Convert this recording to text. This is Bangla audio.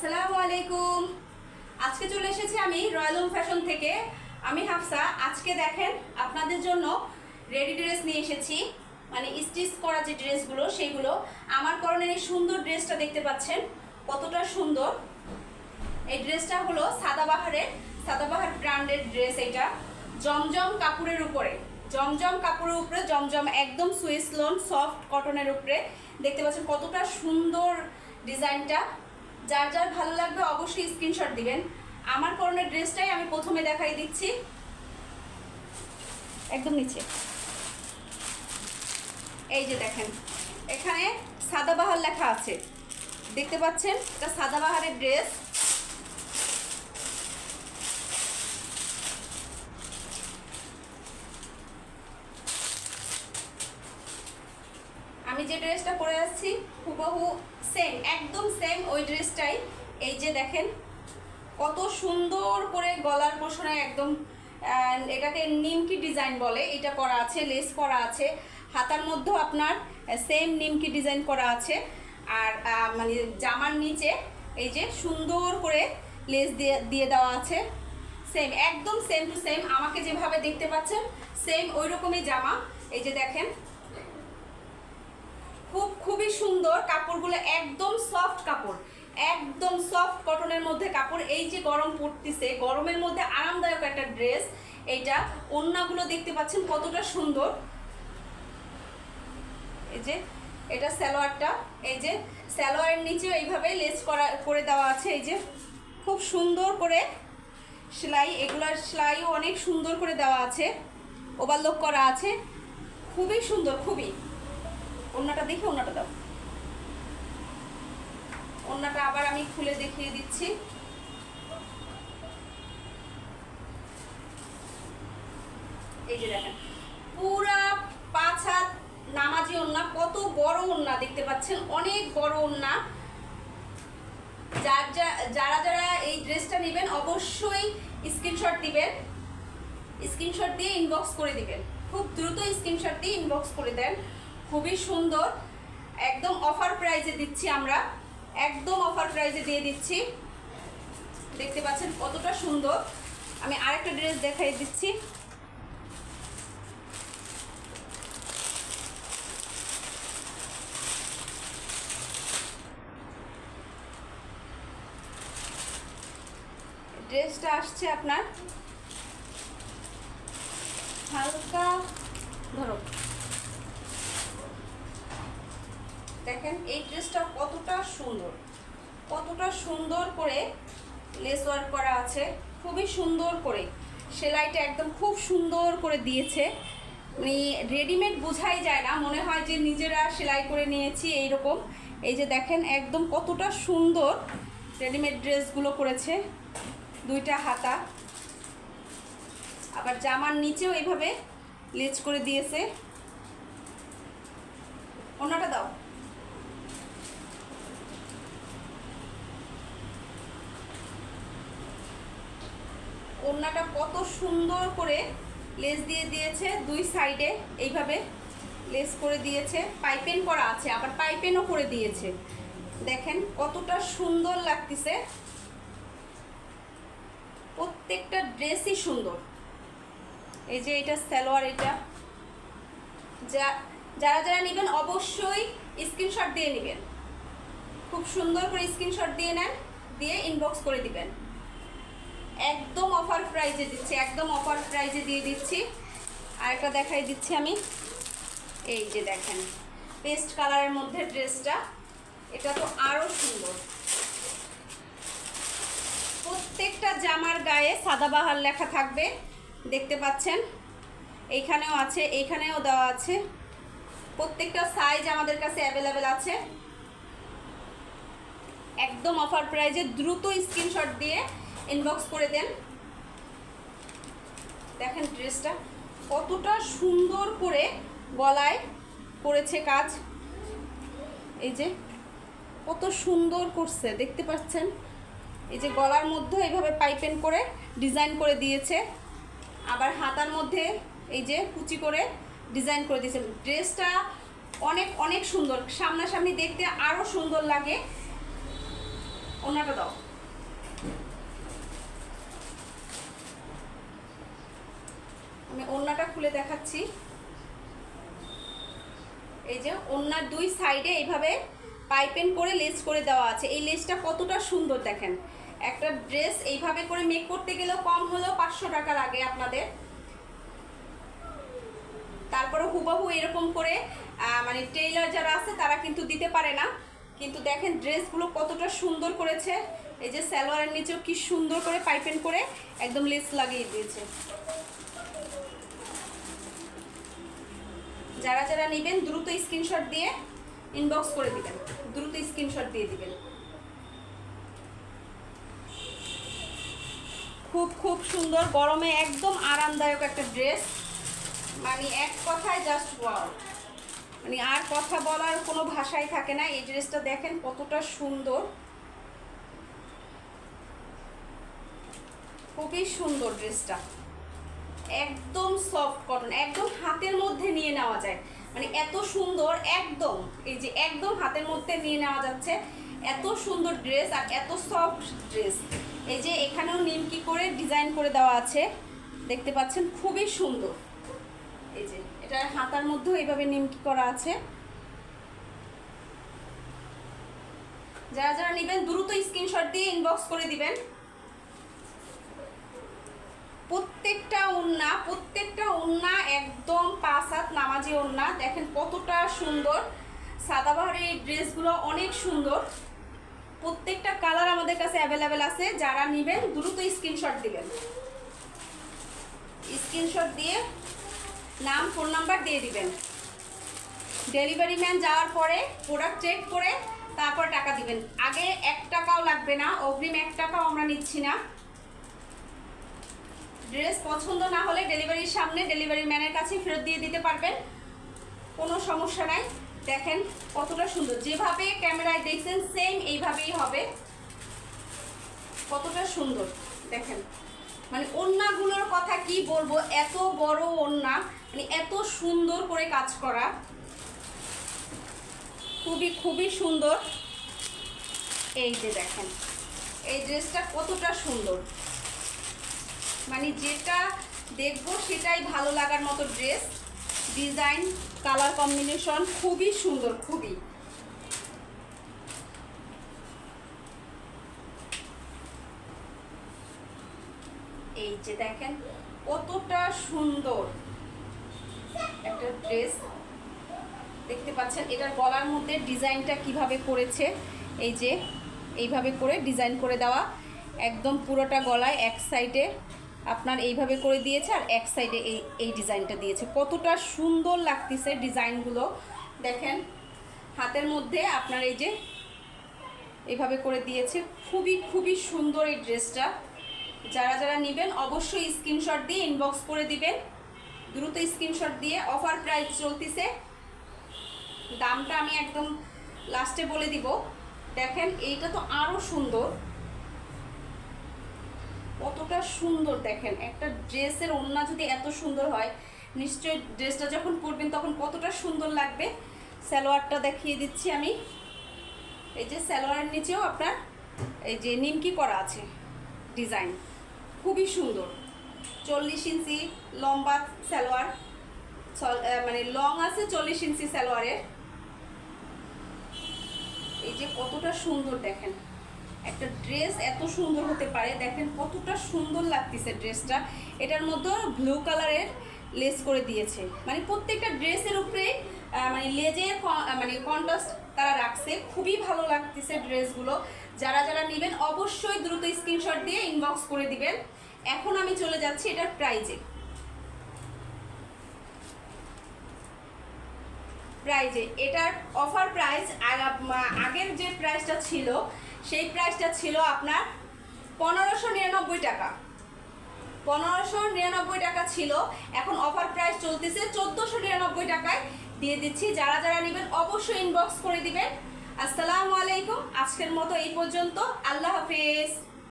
আসসালামু আলাইকুম। আজকে চলে এসেছি আমি রয়্যাল হোম ফ্যাশন থেকে। আমি হাফসা। আজকে দেখেন আপনাদের জন্য রেডি ড্রেস নিয়ে এসেছি, মানে স্টিচ করা যে ড্রেসগুলো সেইগুলো। আমার পরনের এই সুন্দর ড্রেসটা দেখতে পাচ্ছেন কতটা সুন্দর। এই ড্রেসটা হলো সাদাবাহার ব্র্যান্ডের ড্রেস। এটা জমজম কাপড়ের উপরে, জমজম একদম সুইস লোন সফট কটনের উপরে। দেখতে পাচ্ছেন কতটা সুন্দর ডিজাইনটা। যার যার ভালো লাগবে অবশ্যই স্ক্রিনশট দিবেন। আমার পরনের ড্রেসটাই আমি প্রথমে দেখাই দিচ্ছি। একদম নিচে এই যে দেখেন, এখানে সাদাবাহার লেখা আছে, দেখতে পাচ্ছেন? এটা সাদাবাহারের ড্রেস। আমি যে ড্রেসটা পরে আসছি হুবহু সেম, একদম সেম ওই ড্রেসটাই। এই যে দেখেন কত সুন্দর করে গলার পোষণে একদম, এটাকে নিমকি ডিজাইন বলে, এটা করা আছে, লেস করা আছে। হাতার মধ্যেও আপনার সেম নিমকি ডিজাইন করা আছে। আর মানে জামার নিচে এই যে সুন্দর করে লেস দিয়ে দেওয়া আছে। সেম, একদম সেম টু সেম আমাকে যেভাবে দেখতে পাচ্ছেন সেম ওই রকমই জামা। এই যে দেখেন খুবই সুন্দর কাপড়গুলো, একদম সফট কাপড়, একদম সফট কটনের মধ্যে কাপড়। এই যে গরম পড়তেছে, গরমের মধ্যে আরামদায়ক একটা ড্রেস। এইটা ওড়নাগুলো দেখতে পাচ্ছেন কতটা সুন্দর। এই যে এটা সালোয়ারটা, এই যে সালোয়ারের নিচেও এইভাবে লেস করে দেওয়া আছে। এই যে খুব সুন্দর করে সেলাই, এগুলার সেলাইও অনেক সুন্দর করে দেওয়া আছে, ওভারলোক করা আছে, খুবই সুন্দর খুবই। ওড়নাটা দেখে, ওড়নাটা দাও, ওড়নাটা আবার আমি খুলে দেখিয়ে দিচ্ছি। এই যে দেখেন পুরা 5 হাত নামাজি ওড়না, কত বড় ওড়না দেখতে পাচ্ছেন, অনেক বড় ওড়না। যারা যারা এই ড্রেসটা নেবেন অবশ্যই স্ক্রিনশট দিবেন, স্ক্রিনশট দিয়ে ইনবক্স করে দিবেন, খুব দ্রুত স্ক্রিনশট দিয়ে ইনবক্স করে দেন। খুবই সুন্দর, একদম অফার প্রাইজে দিচ্ছি আমরা, একদম অফার প্রাইজে দিয়ে দিচ্ছি। দেখতে পাচ্ছেন কতটা সুন্দর। আমি আরেকটা ড্রেস দেখাই দিচ্ছি। ড্রেসটা আসছে আপনার হালকা, ধরো দেখেন এই ড্রেসটা কতটা সুন্দর, কতটা সুন্দর করে লেস ওয়ার্ক করা আছে, খুবই সুন্দর করে সেলাইটা একদম খুব সুন্দর করে দিয়েছে। মানে রেডিমেড বোঝাই যায় না, মনে হয় যে নিজেরা সেলাই করে নিয়েছি এইরকম। এই যে দেখেন একদম কতটা সুন্দর রেডিমেড ড্রেসগুলো করেছে। দুইটা হাতা, আবার জামার নিচেও এইভাবে লেজ করে দিয়েছে। ওড়নাটা দাও, ওড়নাটা কত সুন্দর করে লেস দিয়ে দিয়েছে, দুই সাইডে এইভাবে লেস করে দিয়েছে, পাইপেন করা আছে, আবার পাইপেনও করে দিয়েছে। দেখেন কতটা সুন্দর লাগতেছে, প্রত্যেকটা ড্রেসই সুন্দর। এই যে এটা সালোয়ার, এটা যারা যারা নেবেন অবশ্যই স্ক্রিনশট দিয়ে নেবেন, খুব সুন্দর করে স্ক্রিনশট দিয়ে নেন, দিয়ে ইনবক্স করে দিবেন। একদম অফার প্রাইজে দিচ্ছি, একদম অফার প্রাইজে দিয়ে দিচ্ছি। আরেকটা দেখাই দিচ্ছি আমি। এই যে দেখেন পেস্ট কালারের মধ্যে ড্রেসটা, এটা তো আরও সুন্দর। প্রত্যেকটা জামার গায়ে সাদাবাহার লেখা থাকবে, দেখতে পাচ্ছেন, এইখানেও আছে, এইখানেও দেওয়া আছে। প্রত্যেকটা সাইজ আমাদের কাছে অ্যাভেলেবেল আছে। একদম অফার প্রাইজে দ্রুত স্ক্রিনশট দিয়ে ইনবক্স করে দেন। দেখেন ড্রেসটা কতটা সুন্দর করে গলায় করেছে কাজ, এই যে কত সুন্দর করছে দেখতে পাচ্ছেন। এই যে গলার মধ্যে এইভাবে পাইপেন করে ডিজাইন করে দিয়েছে, আবার হাতার মধ্যে এই যে কুচি করে ডিজাইন করে দিয়েছে। ড্রেসটা অনেক অনেক সুন্দর, সামনাসামনি দেখতে আরও সুন্দর লাগে। ওড়নাটা দাও। আমি ওড়নাটা খুলে দেখাচ্ছি। এই যে ওড়নার দুই সাইডে এইভাবে পাইপিং করে লেস করে দেওয়া আছে। এই লেসটা কতটা সুন্দর দেখেন। একটা ড্রেস এইভাবে করে মেক করতে গেলেও কম হলেও 500 টাকা লাগে আপনাদের। তারপরে হুবহু এরকম করে মানে টেইলার যারা আছে তারা কিন্তু দিতে পারে না। কিন্তু দেখেন ড্রেসগুলো কতটা সুন্দর করেছে। এই যে সালোয়ারের নিচেও কি সুন্দর করে পাইপিং করে একদম লেস লাগিয়ে দিয়েছে। যারা যারা নেবেন দ্রুত স্ক্রিনশট দিয়ে ইনবক্স করে দিবেন, দ্রুত স্ক্রিনশট দিয়ে দিবেন। খুব খুব সুন্দর, গরমে একদম আরামদায়ক একটা ড্রেস। মানে এক কথায় জাস্ট ওয়াও, মানে আর কথা বলার কোনো ভাষাই থাকে না। এই ড্রেসটা দেখেন কতটা সুন্দর, খুবই সুন্দর ড্রেসটা। একদম সফট কটন, একদম হাতের মধ্যে নিয়ে নেওয়া যায়, মানে এত সুন্দর। একদম এই যে একদম হাতের মধ্যে নিয়ে নেওয়া যাচ্ছে, এত সুন্দর ড্রেস আর এত সফট ড্রেস। এই যে এখানেও নিমকি করে ডিজাইন করে দেওয়া আছে, দেখতে পাচ্ছেন, খুবই সুন্দর। এই যে এটা হাতার মধ্যেও এইভাবে নিমকি করা আছে। যারা যারা নেবেন দ্রুত স্ক্রিনশট দিয়ে ইনবক্স করে দিবেন। প্রত্যেকটা ওড়না একদম 5 হাত নামাজি ওড়না। দেখেন কতটা সুন্দর, সাদাবাহারের এই ড্রেসগুলো অনেক সুন্দর। প্রত্যেকটা কালার আমাদের কাছে অ্যাভেলেবেল আছে। যারা নেবেন দ্রুত স্ক্রিনশট দিবেন, স্ক্রিনশট দিয়ে নাম ফোন নাম্বার দিয়ে দিবেন। ডেলিভারি ম্যান যাওয়ার পরে প্রোডাক্ট চেক করে তারপর টাকা দিবেন। আগে 1 টাকাও লাগবে না, অগ্রিম 1 টাকাও আমরা নিচ্ছি না। ড্রেস পছন্দ না হলে ডেলিভারির সামনে ডেলিভারি ম্যানের কাছে ফেরত দিয়ে দিতে পারবেন, কোনো সমস্যা নাই। দেখেন কতটা সুন্দর, যেভাবে ক্যামেরায় দেখছেন সেম এইভাবেই হবে। কতটা সুন্দর দেখেন, মানে ওড়নাগুলোর কথা কি বলবো, এত বড় ওড়না, মানে এত সুন্দর করে কাজ করা, খুবই খুবই সুন্দর। এই যে দেখেন এই ড্রেসটা কতটা সুন্দর, মানে যেটা দেখবো সেটাই ভালো লাগার মতো ড্রেস। ডিজাইন, কালার কম্বিনেশন খুবই সুন্দর, খুবই। এই যে দেখেন কতটা সুন্দর একটা ড্রেস, দেখতে পাচ্ছেন। এটার গলার মধ্যে ডিজাইনটা কিভাবে করেছে, এই যে এইভাবে করে ডিজাইন করে দেওয়া, একদম পুরোটা গলায় এক সাইডে আপনার এইভাবে করে দিয়েছে আর এক সাইডে এই ডিজাইনটা দিয়েছে। কতটা সুন্দর লাগতেছে ডিজাইনগুলো দেখেন। হাতের মধ্যে আপনার এই যে এইভাবে করে দিয়েছে, খুবই খুবই সুন্দর এই ড্রেসটা। যারা যারা নেবেন অবশ্যই স্ক্রিনশট দিয়ে ইনবক্স করে দিবেন, দ্রুত স্ক্রিনশট দিয়ে। অফার প্রাইস চলতেছে, দামটা আমি একদম লাস্টে বলে দিব। দেখেন এইটা তো আরও সুন্দর, কতটা সুন্দর দেখেন। একটা ড্রেসের ওড়না যদি এত সুন্দর হয়, নিশ্চয়ই ড্রেসটা যখন পরবেন তখন কতটা সুন্দর লাগবে। সালোয়ারটা দেখিয়ে দিচ্ছি আমি। এই যে সালোয়ারের নিচেও আপনার এই যে নিমকি করা আছে ডিজাইন, খুবই সুন্দর। 40 ইঞ্চি লম্বা সালোয়ার, মানে লং আছে 40 ইঞ্চি সালোয়ারের। এই যে কতটা সুন্দর দেখেন, একটা ড্রেস এত সুন্দর হতে পারে, দেখেন কতটা সুন্দর লাগতেছে ড্রেসটা। এটার মধ্যে ব্লু কালারের লেস করে দিয়েছে, মানে প্রত্যেকটা ড্রেসের উপরে মানে লেজের মানে কন্ট্রাস্ট তারা রাখছে, খুবই ভালো লাগতেছে ড্রেসগুলো। যারা যারা নেবেন অবশ্যই দ্রুত স্ক্রিনশট দিয়ে ইনবক্স করে দিবেন। এখন আমি চলে যাচ্ছি এটার প্রাইজে। এটার অফার প্রাইস আগের যে প্রাইসটা ছিল সেই প্রাইসটা ছিল আপনার 1599 টাকা। 1599 টাকা ছিল, এখন অফার প্রাইস চলতেছে 1499 টাকায় দিয়ে দিচ্ছি। যারা যারা নেবেন অবশ্যই ইনবক্স করে দিবেন। আসসালামু আলাইকুম, আজকের মতো এই পর্যন্ত, আল্লাহ হাফেজ।